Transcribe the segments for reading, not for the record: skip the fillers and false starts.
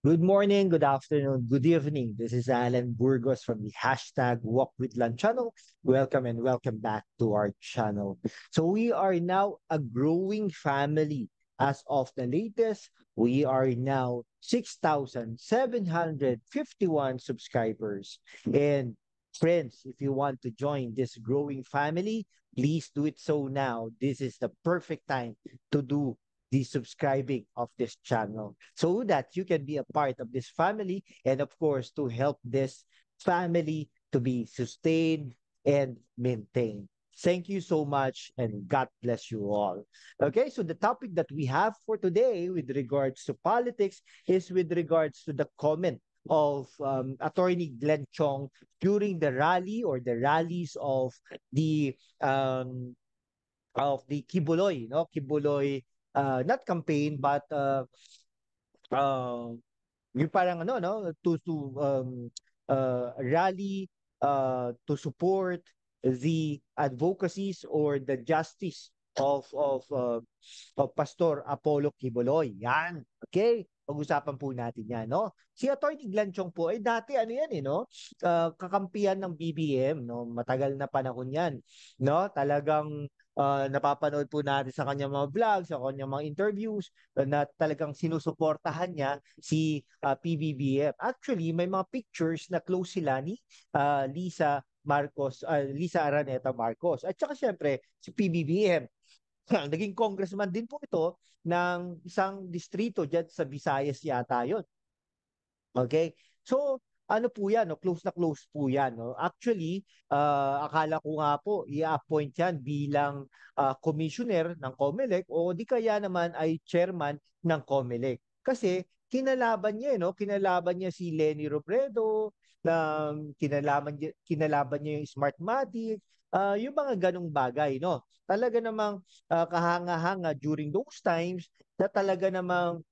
Good morning, good afternoon, good evening. This is Alan Burgos from the hashtag Walk with Lunch channel. Welcome and welcome back to our channel. So we are now a growing family. As of the latest, we are now 6,751 subscribers. And friends, if you want to join this growing family, please do it so now. This is the perfect time to do the subscribing of this channel so that you can be a part of this family and of course to help this family to be sustained and maintained. Thank you so much and God bless you all. Okay, so the topic that we have for today with regards to politics is with regards to the comment of Attorney Glenn Chong during the rally or the rallies the um, of the Kibuloy, no? Kibuloy, not campaign, but uh, yung parang ano, no? To rally to support the advocacies or the justice of Pastor Apollo Kibuloy. Yan. Okay? Pag-usapan po natin yan, no? Si Atty. Glenn Chong po ay dati ano yan eh, no? Kakampihan ng BBM, no? Matagal na panahon yan, no? Talagang napapanood po natin sa kanyang mga vlogs, sa kanyang mga interviews, na talagang sinusuportahan niya si PBBM. Actually, may mga pictures na close sila ni Lisa Araneta Marcos. At saka syempre, si PBBM. Naging congressman din po ito ng isang distrito dyan sa Visayas yata yon. Okay? So, ano po yan, no? Close na close po yan. No? Actually, akala ko nga po, i-appoint yan bilang commissioner ng COMELEC o di kaya naman ay chairman ng COMELEC. Kasi kinalaban niya, no? Kinalaban niya si Leni Robredo, kinalaban niya yung Smartmatic, yung mga ganong bagay, no? Talaga namang kahanga-hanga during those times na talaga namang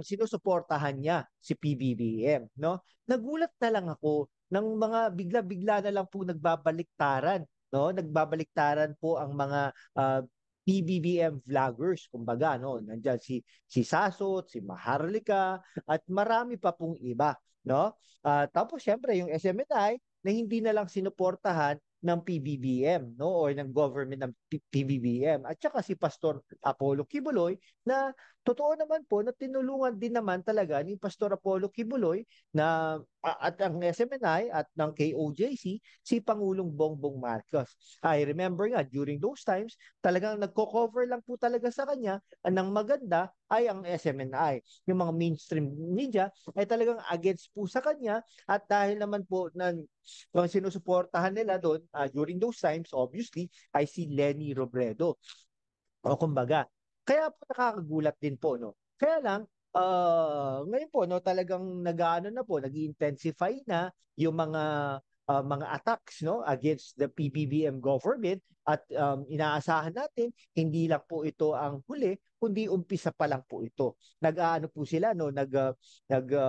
sinusuportahan niya si PBBM, no? Nagulat na lang ako ng mga bigla-bigla na lang po nagbabaliktaran, no? Nagbabaliktaran po ang mga PBBM vloggers, kumbaga, no? Nandiyan si Sasot, si Maharlika at marami pa pong iba, no? Tapos syempre yung SMNI na hindi na lang sinuportahan ng PBBM, no? Or ng government ng PBBM. At saka si Pastor Apollo Kibuloy na totoo naman po na tinulungan din naman talaga ni Pastor Apollo Kibuloy na at ang SMNI at ng KOJC si Pangulong Bongbong Marcos. I remember nga during those times talagang nagko-cover lang po talaga sa kanya ng maganda ay ang SMNI. Yung mga mainstream media ay talagang against po sa kanya at dahil naman po na ang sinusuportahan nila doon during those times obviously ay si Leni Robredo. O kumbaga, kaya po nakakagulat din po, no? Kaya lang, ngayon po, no, talagang nag-ano na po, nag-intensify na yung mga attacks, no, against the PBBM government at inaasahan natin, hindi lang po ito ang huli, kundi umpisa pa lang po ito. Nag-aano po sila, no,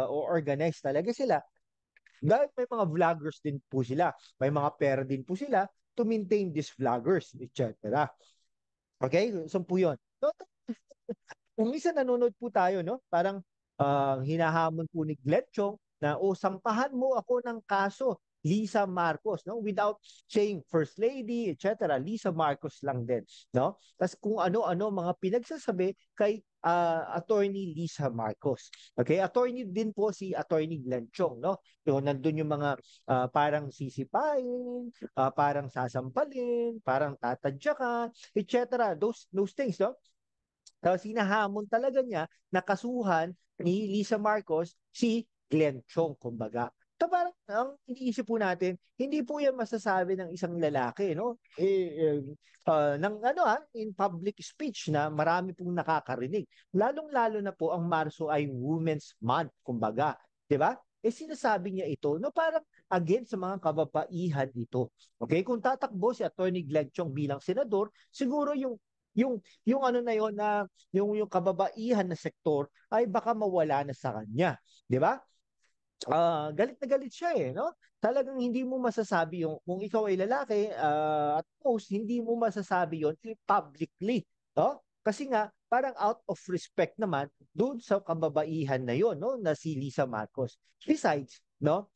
organize talaga sila. Dahil may mga vloggers din po sila, may mga pera din po sila to maintain these vloggers, etc. Okay? So po yun. So, kung minsan nanonood po tayo, no? Parang hinahamon po ni Glenn Chong na sampahan mo ako ng kaso, Lisa Marcos, no? Without saying First Lady, etc. Lisa Marcos lang din, no? Tapos kung ano-ano mga pinagsasabi kay Attorney Lisa Marcos. Okay? Attorney din po si Attorney Glenn Chong, no? Yung nandun yung mga parang sisipain, parang sasampalin, parang tatadyakan, etc. Those things, no? Tapos hinahamon talaga niya na kasuhan ni Lisa Marcos si Glenn Chong, kumbaga. So parang ang iniisip po natin, hindi po yan masasabi ng isang lalaki, no? Ng in public speech na marami pong nakakarinig. Lalong-lalo na po ang Marso ay Women's Month, kumbaga. 'Di ba? Sinasabi niya ito, no, parang against sa mga kababaihan ito. Okay? Kung tatakbo si Attorney Glenn Chong bilang senador, siguro yung ano na yon na yung kababaihan na sektor ay baka mawala na sa kanya, 'di ba? Galit na galit siya eh, no? Talagang hindi mo masasabi yung kung ikaw ay lalaki at most hindi mo masasabi yon publicly, no? Kasi nga, parang out of respect naman doon sa kababaihan na yon, no, na si Lisa Marcos. Besides, no,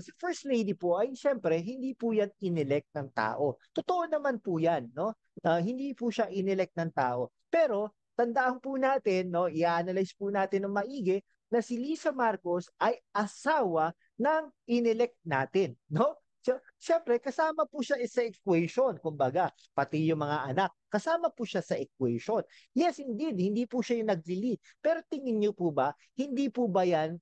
si First Lady po ay siyempre hindi po yan inelect ng tao. Totoo naman po yan, no? Hindi po siya inelect ng tao. Pero tandaan po natin, no, i-analyze po natin ng maigi na si Lisa Marcos ay asawa ng inelect natin, no? So, siyempre, kasama po siya sa equation, kumbaga, pati yung mga anak, kasama po siya sa equation. Yes, indeed, hindi po siya yung nag-lead. Pero tingin niyo po ba, hindi po ba yan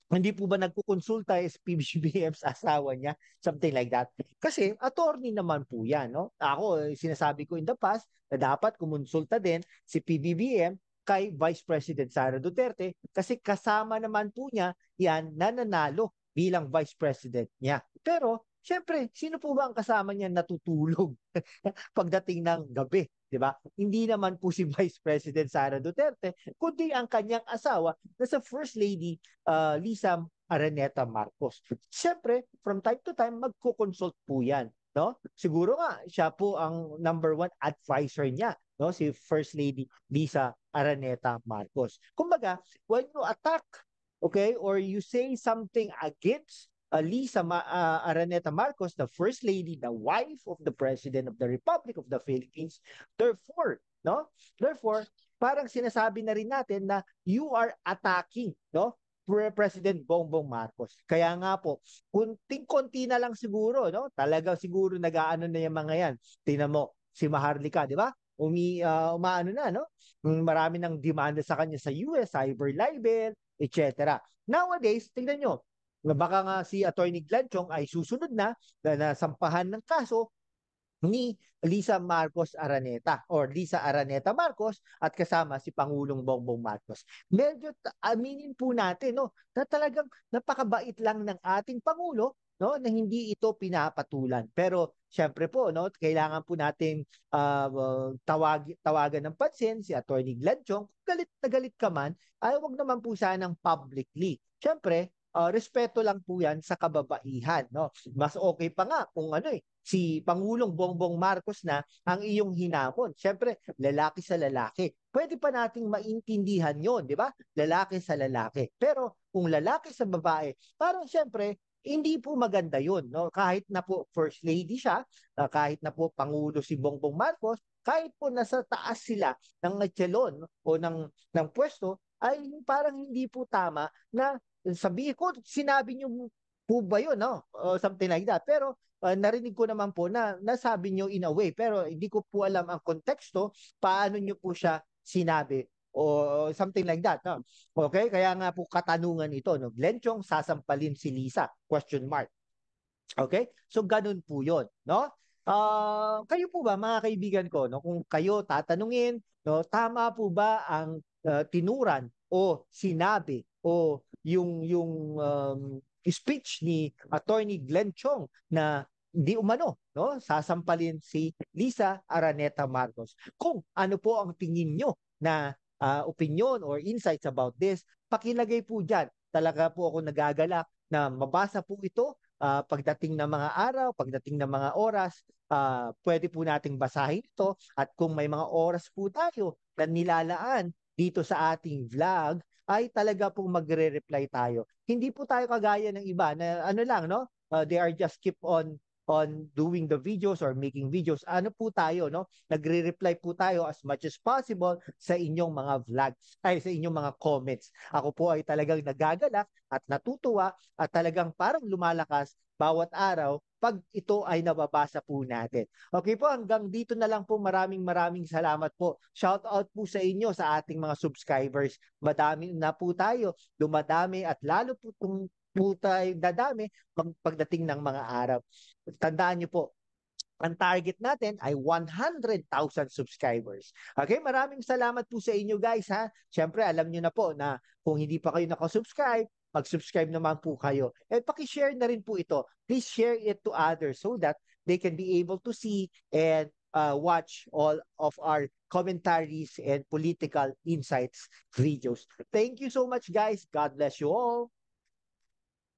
hindi po ba nagkukonsulta is PBBM sa asawa niya? Something like that. Kasi attorney naman po yan. No? Ako, sinasabi ko in the past na dapat kumonsulta din si PBBM kay Vice President Sara Duterte kasi kasama naman po niya yan na nanalo bilang Vice President niya. Pero, syempre, sino po ba ang kasama niya natutulog pagdating ng gabi? 'Di ba? Hindi naman po si Vice President Sara Duterte, kundi ang kanyang asawa na sa First Lady Lisa Araneta Marcos. Siyempre, from time to time, magko-consult po yan. No? Siguro nga, siya po ang number one advisor niya, no? Si First Lady Lisa Araneta Marcos. Kumbaga, when you attack, okay, or you say something against Araneta Marcos, the First Lady, the wife of the President of the Republic of the Philippines, therefore, no? Therefore, parang sinasabi na rin natin na you are attacking, no? President Bongbong Marcos. Kaya nga po, kunting-konti na lang siguro, no? Talagang siguro nag-aano na yung mga yan. Tingnan mo, si Maharlika, di ba? Umaano na, no? Marami ng demanda sa kanya sa US, cyber libel, etc. Nowadays, tingnan nyo, baka nga si Attorney Glenn Chong ay susunod na nasampahan ng kaso ni Lisa Marcos Araneta or Lisa Araneta Marcos at kasama si Pangulong Bongbong Marcos. Medyo aminin po natin, no, na talagang napakabait lang ng ating Pangulo, no, na hindi ito pinapatulan. Pero syempre po, no, kailangan po natin tawagan ng pansin si Attorney Glenn Chong. Galit na galit ka man, ay wag naman po sanang publicly. Syempre, respeto lang po yan sa kababaihan, no? Mas okay pa nga kung ano si Pangulong Bongbong Marcos na ang iyong hinamon. Siyempre, lalaki sa lalaki. Pwede pa nating maintindihan yon, di ba? Lalaki sa lalaki. Pero kung lalaki sa babae, parang siyempre, hindi po maganda yun. No? Kahit na po First Lady siya, kahit na po Pangulo si Bongbong Marcos, kahit po nasa taas sila ng echelon o ng pwesto, ay parang hindi po tama na sabihin ko, sinabi niyo po ba yun, no? O something like that. Pero narinig ko naman po na nasabi nyo in a way, pero hindi ko po alam ang konteksto, paano nyo po siya sinabi o something like that. No? Okay, kaya nga po katanungan ito, no? Glenn Chong, sasampalin si Lisa? Question mark. Okay? So ganun po 'yon, no? Kayo po ba mga kaibigan ko, no, kung kayo tatanungin, no, tama po ba ang tinuran o sinabi o yung speech ni Attorney Glenn Chong na di umano, no, sasampalin si Lisa Araneta Marcos. Kung ano po ang tingin nyo na opinion or insights about this, pakilagay po diyan. Talaga po ako nagagalak na mabasa po ito pagdating ng mga araw, pagdating ng mga oras, pwede po nating basahin ito at kung may mga oras po tayo na nilalaan dito sa ating vlog, ay talaga pong magre-reply tayo. Hindi po tayo kagaya ng iba na ano lang, no? They are just keep on doing the videos or making videos. Ano po tayo, no? Nagre-reply po tayo as much as possible sa inyong mga vlogs, ay sa inyong mga comments. Ako po ay talagang nagagalak at natutuwa at talagang parang lumalakas bawat araw pag ito ay nababasa po natin. Okay po, hanggang dito na lang po. Maraming salamat po. Shout out po sa inyo, sa ating mga subscribers. Madami na po tayo, dumadami at lalo po tayo dadami pagdating ng mga araw. Tandaan niyo po, ang target natin ay 100,000 subscribers. Okay, maraming salamat po sa inyo guys ha. Siyempre, alam niyo na po na kung hindi pa kayo nakasubscribe, mag-subscribe naman po kayo. And paki-share na rin po ito. Please share it to others so that they can be able to see and watch all of our commentaries and political insights videos. Thank you so much guys. God bless you all.